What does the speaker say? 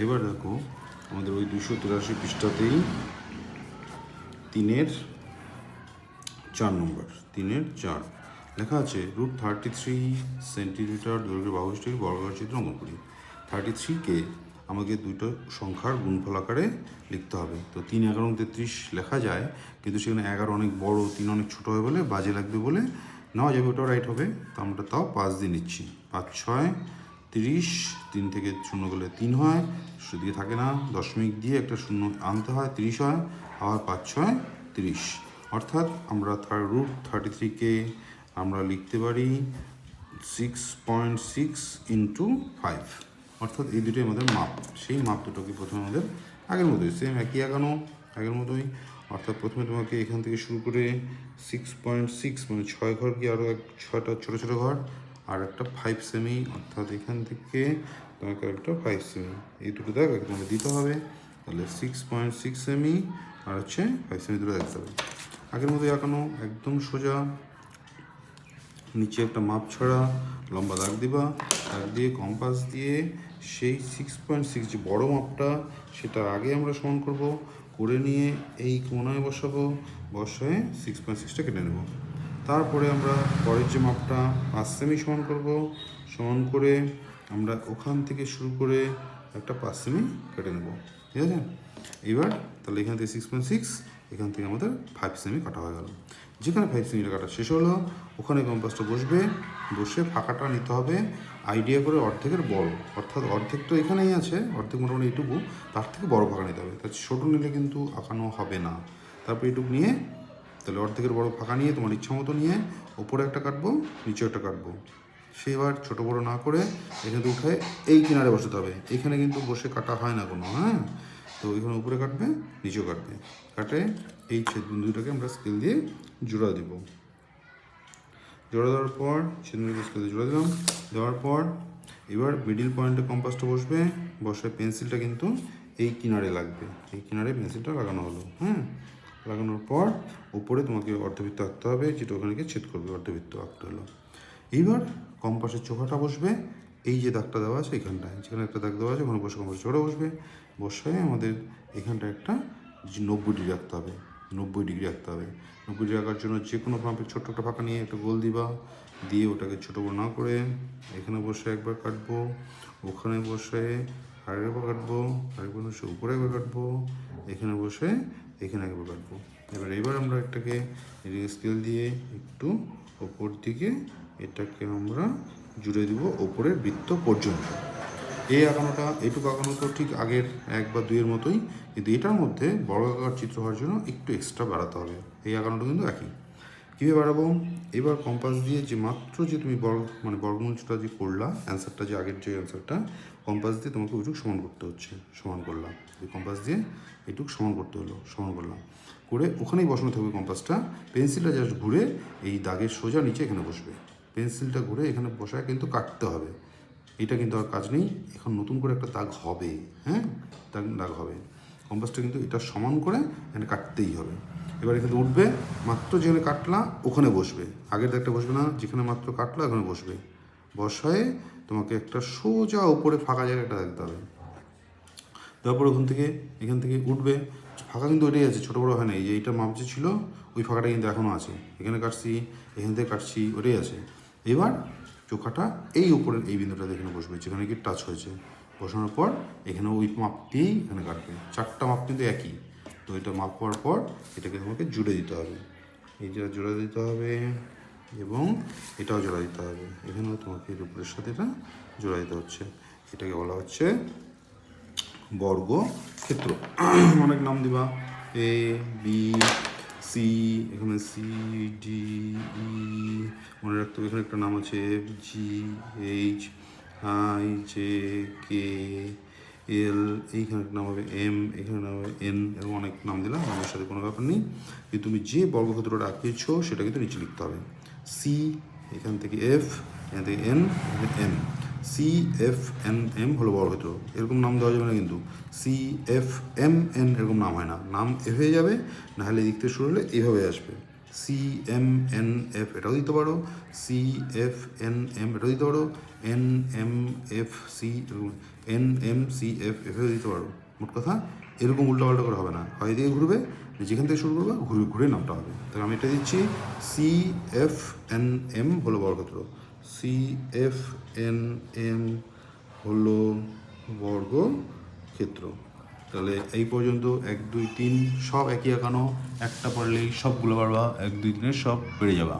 এবার দেখো আমাদের ওই 283 পৃষ্ঠাতেই 3-4 নম্বর 3-4 লেখা আছে √33 সেন্টিমিটার দৈর্ঘ্যের বাহুষ্ঠী বর্গাকার চিত্র অঙ্কন করি। 33কে আমাকে দুটো সংখ্যার গুণফল আকারে লিখতে হবে। তো 3 11 33 লেখা যায়, কিন্তু সেখানে 11 অনেক বড়, 3 অনেক ছোটো হয় বলে বাজে লাগবে বলে নেওয়া যাবে, ওটাও রাইট হবে। তো আমরা তাও 5 দিয়ে নিচ্ছি। 5 6 30, 3 থেকে 0 গেলে 3 হয়, সেদিকে থাকে না, দশমিক দিয়ে একটা 0 আনতে হয়, 30 হয়, আবার 5 6 30। অর্থাৎ আমরা √33কে আমরা লিখতে পারি 6.6 × 5। অর্থাৎ এই দুটোই আমাদের মাপ। সেই মাপ দুটোকে প্রথমে আমাদের আগের মতোই সেম একই আগানো, আগের মতোই। অর্থাৎ প্রথমে তোমাকে এখান থেকে শুরু করে 6.6 মানে 6 ঘর কি আরও 6টা ছোটো ছোটো ঘর, আর একটা 5 সেমি, অর্থাৎ এখান থেকে তোমাকে একটা 5 সেমি, এই দুটো দেখ তোমাকে দিতে হবে। তাহলে 6.6 সেমি আর হচ্ছে 5 সেমি দুটো দেখতে হবে। আগের মতোই আঁকানো, একদম সোজা। নিচে একটা মাপ ছড়া লম্বা দাগ দিবা, দাগ দিয়ে কম্পাস দিয়ে সেই 6.6 যে বড়ো মাপটা সেটা আগে আমরা সমান করব, করে নিয়ে এই কোণায় বসাবো, বসায় 6.6টা কেটে নেব। তারপরে আমরা পরের যে মাপটা 5 সেমি সমান করব, সমান করে আমরা ওখান থেকে শুরু করে একটা 5 সেমি কেটে নেব। ঠিক আছে? এবার তাহলে এখান থেকে 6.6, এখান থেকে আমাদের 5 সেমি কাটা হয়ে গেল। যেখানে 5 সেমিটা কাটা শেষ হলো ওখানে কম্পাসটা বসবে, বসে ফাঁকাটা নিতে হবে আইডিয়া করে অর্ধেকের বড়, অর্থাৎ অর্ধেক তো এখানেই আছে, অর্ধেক মোটামুটি এইটুকু, তার থেকে বড় ফাঁকা নিতে হবে। তার ছোটো নিলে কিন্তু আঁকানো হবে না। তারপর এইটুকু নিয়ে তাহলে অর্ধেকের বড় ফাঁকা নিয়ে তোমার ইচ্ছা মতো নিয়ে ওপরে একটা কাটবো, নিচে একটা কাটবো। সে এবার ছোটো বড়ো না করে এখানে উঠে এই কিনারে বসাতে হবে। এখানে কিন্তু বসে কাটা হয় না কোনো, হ্যাঁ। তো এখানে উপরে কাটবে, নিচেও কাটবে, কাটে এই ছেদবিন্দুটাকে আমরা স্কেল দিয়ে জোড়া দিব। জোড়া দেওয়ার পর ছেদবিন্দুকে স্কেল দিয়ে জোড়া দিলাম, দেওয়ার পর এবার মিডিল পয়েন্টে কম্পাসটা বসবে, বসে পেন্সিলটা কিন্তু এই কিনারে লাগবে, এই কিনারে পেন্সিলটা লাগানো হলো, হ্যাঁ। লাগানোর পর উপরে তোমাকে অর্ধবৃত্ত আঁকতে হবে, যেটা ওখানে গিয়ে ছেদ করবে, অর্ধবৃত্ত আঁকতে হলো। এইবার কম্পাসের চোখাটা বসবে এই যে দাগটা দেওয়া আছে এখানটায়, যেখানে একটা দাগ দেওয়া আছে ওখানে বসে কম্পাসের চোখা বসবে, বসায় আমাদের এখানটা একটা 90 ডিগ্রি রাখতে হবে, 90 ডিগ্রি রাখতে হবে। 90 ডিগ্রি রাখার জন্য যে কোনো পাম্পের ছোট্ট একটা ফাঁকা নিয়ে একটা গোল দিবা, দিয়ে ওটাকে ছোটো বড় না করে এখানে বসে একবার কাটবো, ওখানে বসে আরেকবার কাটবো, আরেকবার বসে উপরে একবার কাটবো, এখানে বসে এখানে একবার কাটবো। এবার আমরা একটাকে স্কেল দিয়ে একটু ওপর দিকে এটাকে আমরা জুড়ে দিব ওপরের বৃত্ত পর্যন্ত। এই আঁকানোটা, এইটুকু আঁকানো তো ঠিক আগের 1 বা 2 এর মতোই, কিন্তু এটার মধ্যে বড় আকার চিত্র হওয়ার জন্য একটু এক্সট্রা বাড়াতে হবে। এই আঁকানোটা কিন্তু একই। কীভাবে বাড়াবো? এবার কম্পাস দিয়ে যে মাত্র যে তুমি বর্গমূলটা যে করলা, অ্যান্সারটা যে আগের যে অ্যান্সারটা, কম্পাস দিয়ে তোমাকে ওইটুকু সমান করতে হচ্ছে, সমান করলাম। ওই কম্পাস দিয়ে এইটুকু সমান করতে হলো, সমান করলাম করে ওখানেই বসানো থাকবে কম্পাসটা। পেন্সিলটা জাস্ট ঘুরে এই দাগের সোজা নিচে এখানে বসবে, পেন্সিলটা ঘুরে এখানে বসায় কিন্তু কাটতে হবে। এটা কিন্তু আর কাজ নেই, এখন নতুন করে একটা দাগ হবে, হ্যাঁ, দাগ হবে। কম্পাসটা কিন্তু এটা সমান করে এখানে কাটতেই হবে। এবার এখানে উঠবে, মাত্র যেখানে কাটলা ওখানে বসবে, আগের দাগটা বসবে না, যেখানে মাত্র কাটলা ওখানে বসবে। বসায় তোমাকে একটা সোজা উপরে ফাঁকা জায়গাটা দেখতে হবে। তারপর এখান থেকে উঠবে, ফাঁকা কিন্তু ওইটাই আছে, ছোটো বড়ো হয় না। এই যে এইটা মাপ যে ছিল ওই ফাঁকাটা কিন্তু এখনও আছে, এখানে কাটছি, এখান থেকে কাটছি, ওটাই আছে। এবার চোখাটা এই উপরের এই বিন্দুটাতে এখানে বসবে, যেখানে কি টাচ হয়েছে, বসানোর পর এখানে ওই মাপ দিয়েই এখানে কাটবে। 4টা মাপ কিন্তু একই। তো এটা মাপ হওয়ার পর এটাকে তোমাকে জুড়ে দিতে হবে, এই যে জোড়া দিতে হবে এবং এটাও জোড়া দিতে হবে। এখানেও তোমাকে এর উপরের সাথে এটা জোড়া দিতে হচ্ছে। এটাকে বলা হচ্ছে বর্গক্ষেত্র। অনেক নাম দিবা, এ বি সি, এখানে সি ডি ই, মনে রাখতে হবে এখানে একটা নাম আছে F G H I J K L, এইখানে একটা নাম হবে এম, এখানে নাম হবে এন, এরকম অনেক নাম দিলাম, নামের সাথে কোনো ব্যাপার নেই। কিন্তু তুমি যে বর্গক্ষেত্রটা আঁকিয়েছো সেটা কিন্তু নিচে লিখতে হবে। সি, এখান থেকে এফ, এখান থেকে এন, এখানে M, C F N M হলো বর্গক্ষেত্র। এরকম নাম দেওয়া যাবে না কিন্তু, সি এফ এম এন এরকম নাম হয় না, নাম এফ হয়ে যাবে, নাহলে লিখতে শুরু হলে এইভাবে আসবে, সি এম এন এফ এটাও দিতে পারো, সি এফ এন এম এটাও দিতে পারো, N M F C, N M C F এভাবে দিতে পারো। মোট কথা এরকম উল্টোপাল্টা করে হবে না, হয় দিয়ে ঘুরবে, যেখান থেকে শুরু করবে ঘুরে ঘুরে নামটা হবে। তাহলে আমি এটা দিচ্ছি সি এফ এন এম হলো বর্গক্ষেত্র, সি এফ এন এম হলো বর্গক্ষেত্র। তাহলে এই পর্যন্ত 1 2 3 সব একই আঁকানো, একটা পারলেই সবগুলো পারবা, 1 2 3 সব পেরে যাবা।